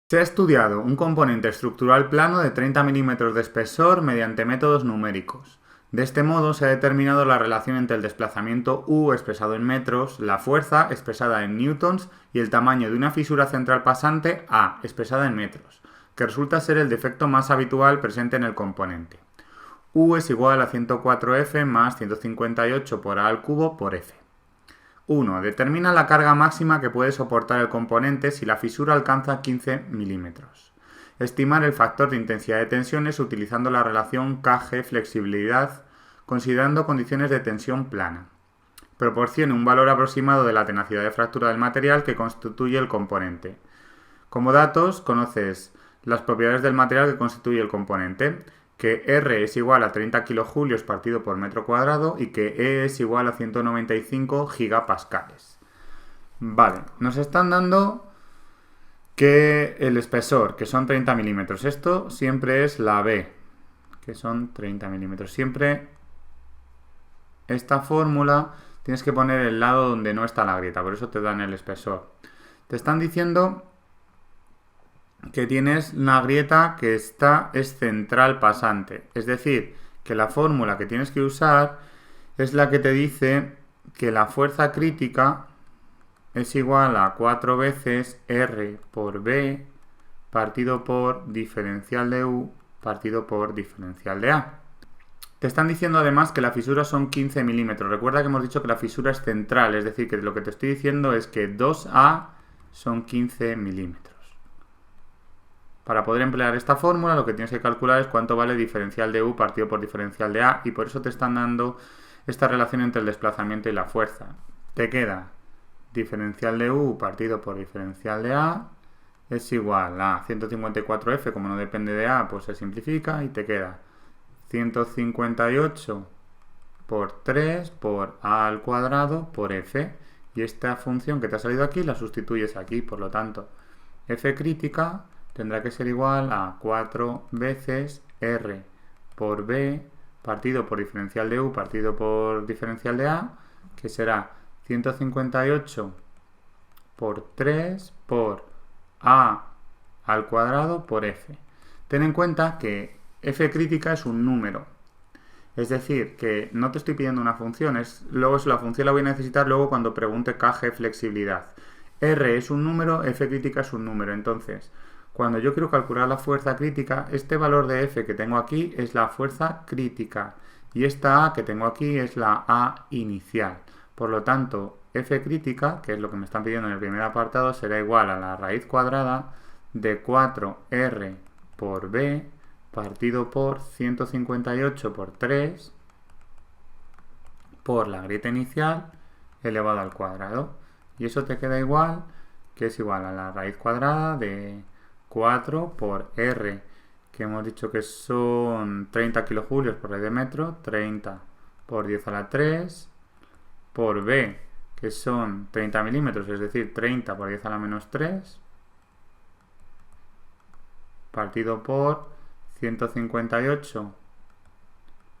Se ha estudiado un componente estructural plano de 30 milímetros de espesor mediante métodos numéricos. De este modo se ha determinado la relación entre el desplazamiento U expresado en metros, la fuerza expresada en newtons y el tamaño de una fisura central pasante A expresada en metros, que resulta ser el defecto más habitual presente en el componente. U es igual a 104F más 158 por A al cubo por F. 1. Determina la carga máxima que puede soportar el componente si la fisura alcanza 15 milímetros. Estimar el factor de intensidad de tensiones utilizando la relación Kg flexibilidad considerando condiciones de tensión plana. Proporcione un valor aproximado de la tenacidad de fractura del material que constituye el componente. Como datos, conoces las propiedades del material que constituye el componente, que R es igual a 30 kilojulios partido por metro cuadrado y que E es igual a 195 gigapascales. Vale, nos están dando que el espesor, que son 30 milímetros, esto siempre es la B, que son 30 milímetros. Siempre esta fórmula tienes que poner el lado donde no está la grieta, por eso te dan el espesor. Te están diciendo que tienes una grieta que es central pasante. Es decir, que la fórmula que tienes que usar es la que te dice que la fuerza crítica es igual a 4 veces R por B partido por diferencial de U partido por diferencial de A. Te están diciendo además que la fisura son 15 milímetros. Recuerda que hemos dicho que la fisura es central, es decir, que lo que te estoy diciendo es que 2A son 15 milímetros. Para poder emplear esta fórmula lo que tienes que calcular es cuánto vale diferencial de U partido por diferencial de A y por eso te están dando esta relación entre el desplazamiento y la fuerza. Te queda diferencial de U partido por diferencial de A es igual a 154F, como no depende de A, pues se simplifica y te queda 158 por 3 por A al cuadrado por F. Y esta función que te ha salido aquí la sustituyes aquí, por lo tanto, F crítica tendrá que ser igual a 4 veces R por B partido por diferencial de U partido por diferencial de A, que será 158 por 3 por A al cuadrado por F. Ten en cuenta que F crítica es un número. Es decir, que no te estoy pidiendo una función, luego la función la voy a necesitar luego cuando pregunte Kg flexibilidad. R es un número, F crítica es un número. Entonces, cuando yo quiero calcular la fuerza crítica, este valor de F que tengo aquí es la fuerza crítica y esta A que tengo aquí es la A inicial. Por lo tanto, F crítica, que es lo que me están pidiendo en el primer apartado, será igual a la raíz cuadrada de 4R por B partido por 158 por 3 por la grieta inicial elevado al cuadrado. Y eso te queda igual, que es igual a la raíz cuadrada de 4 por R, que hemos dicho que son 30 kilojulios por raíz de metro, 30 por 10 a la 3, por B, que son 30 milímetros, es decir, 30 por 10 a la menos 3, partido por 158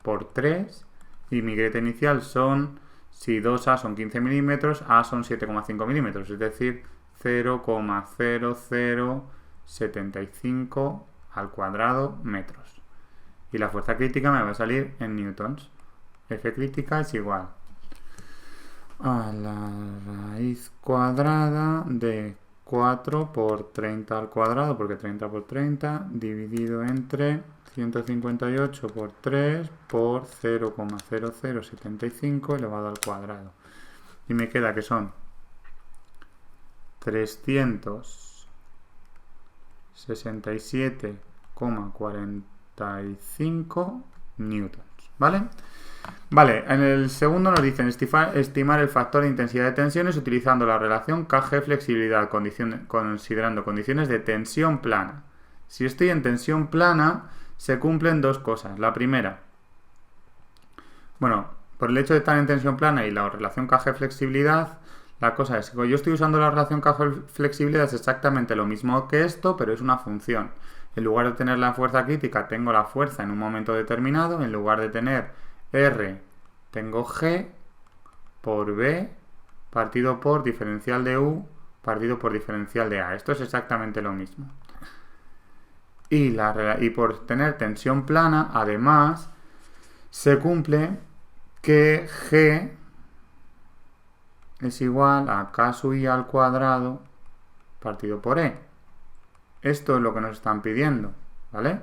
por 3, y mi grieta inicial son, si 2A son 15 milímetros, A son 7,5 milímetros, es decir, 0,0075 al cuadrado metros. Y la fuerza crítica me va a salir en newtons. F crítica es igual a la raíz cuadrada de 4 por 30 al cuadrado, porque 30 por 30, dividido entre 158 por 3 por 0,0075 elevado al cuadrado. Y me queda que son 367,45 newtons, ¿vale? Vale, en el segundo nos dicen estimar el factor de intensidad de tensiones utilizando la relación Kg flexibilidad considerando condiciones de tensión plana. Si estoy en tensión plana, se cumplen dos cosas. La primera, bueno, por el hecho de estar en tensión plana y la relación Kg flexibilidad, la cosa es que yo estoy usando la relación Kg flexibilidad es exactamente lo mismo que esto, pero es una función. En lugar de tener la fuerza crítica, tengo la fuerza en un momento determinado. En lugar de tener R, tengo G por B partido por diferencial de U partido por diferencial de A. Esto es exactamente lo mismo. Y por tener tensión plana, además, se cumple que G es igual a K sub I al cuadrado partido por E. Esto es lo que nos están pidiendo, ¿vale?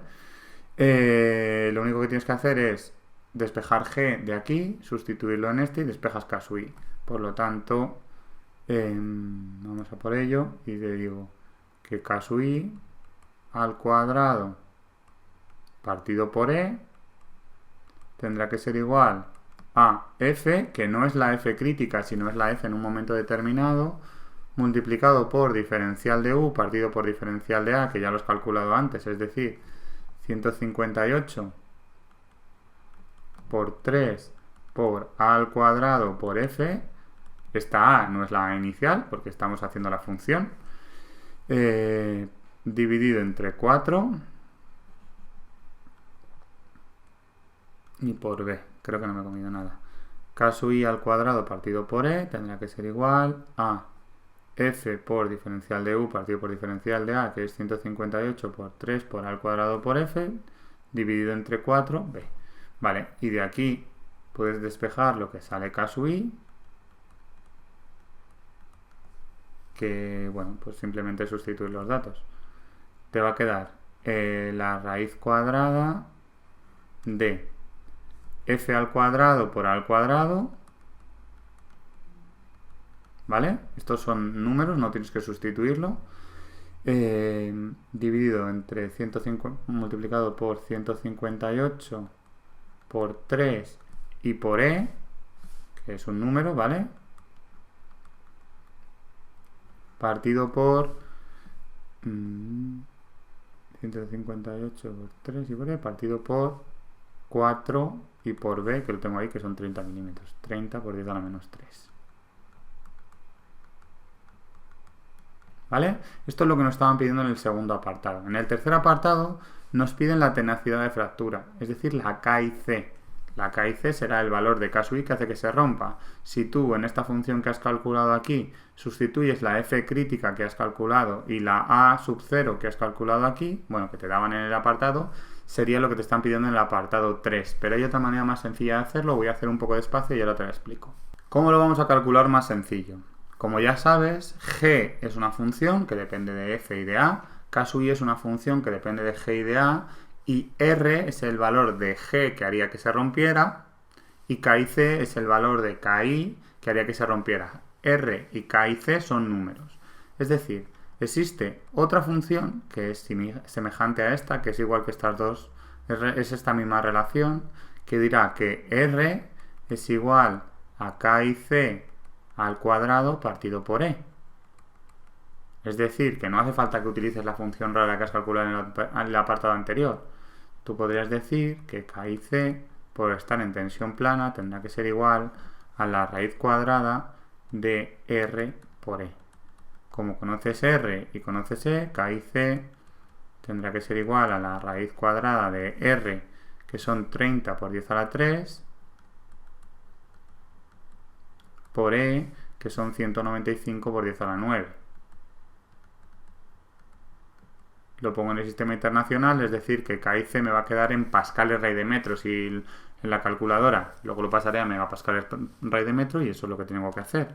Lo único que tienes que hacer es despejar G de aquí, sustituirlo en este y despejas K sub I. Por lo tanto, vamos a por ello y te digo que K sub I al cuadrado partido por E tendrá que ser igual a F, que no es la F crítica, sino es la F en un momento determinado, multiplicado por diferencial de U partido por diferencial de A, que ya lo has calculado antes, es decir, 158 por 3 por A al cuadrado por F. Esta A no es la A inicial, porque estamos haciendo la función, dividido entre 4 y por B. Creo que no me he comido nada. K sub I al cuadrado partido por E tendrá que ser igual a F por diferencial de U partido por diferencial de A, que es 158 por 3 por A al cuadrado por F, dividido entre 4, B. Vale, y de aquí puedes despejar lo que sale K sub I, que, bueno, pues simplemente sustituir los datos. Te va a quedar la raíz cuadrada de F al cuadrado por A al cuadrado, ¿vale? Estos son números, no tienes que sustituirlo. Dividido entre 150, multiplicado por 158 por 3 y por E, que es un número, ¿vale? Partido por 158 por 3 y por E, partido por 4 y por B, que lo tengo ahí, que son 30 milímetros. 30 por 10 a la menos 3. ¿Vale? Esto es lo que nos estaban pidiendo en el segundo apartado. En el tercer apartado nos piden la tenacidad de fractura, es decir, la K y C. La K y C será el valor de K sub I que hace que se rompa. Si tú en esta función que has calculado aquí sustituyes la F crítica que has calculado y la A sub 0 que has calculado aquí, bueno, que te daban en el apartado, sería lo que te están pidiendo en el apartado 3. Pero hay otra manera más sencilla de hacerlo, voy a hacer un poco despacio y ahora te lo explico. ¿Cómo lo vamos a calcular más sencillo? Como ya sabes, G es una función que depende de F y de A, K sub I es una función que depende de G y de A, y R es el valor de G que haría que se rompiera, y K y C es el valor de KI que haría que se rompiera. R y K y C son números. Es decir, existe otra función que es semejante a esta, que es igual que estas dos, es esta misma relación, que dirá que R es igual a K y C al cuadrado partido por E. Es decir, que no hace falta que utilices la función rara que has calculado en el apartado anterior. Tú podrías decir que K y C, por estar en tensión plana, tendrá que ser igual a la raíz cuadrada de R por E. Como conoces R y conoces E, K y C tendrá que ser igual a la raíz cuadrada de R, que son 30 por 10 a la 3, por E, que son 195 por 10 a la 9. Lo pongo en el sistema internacional, es decir, que K y C me va a quedar en pascales rey de metros y en la calculadora luego lo pasaré a megapascales rey de metro y eso es lo que tengo que hacer.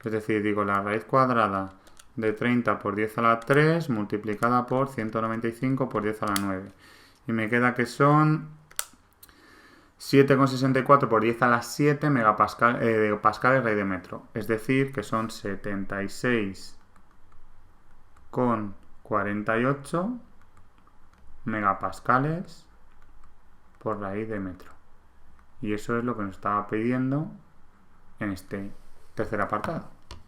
Es decir, digo la raíz cuadrada de 30 por 10 a la 3 multiplicada por 195 por 10 a la 9. Y me queda que son 7,64 por 10 a la 7 pascales rey de metro. Es decir, que son 76,48 megapascales por raíz de metro. Y eso es lo que nos estaba pidiendo en este tercer apartado.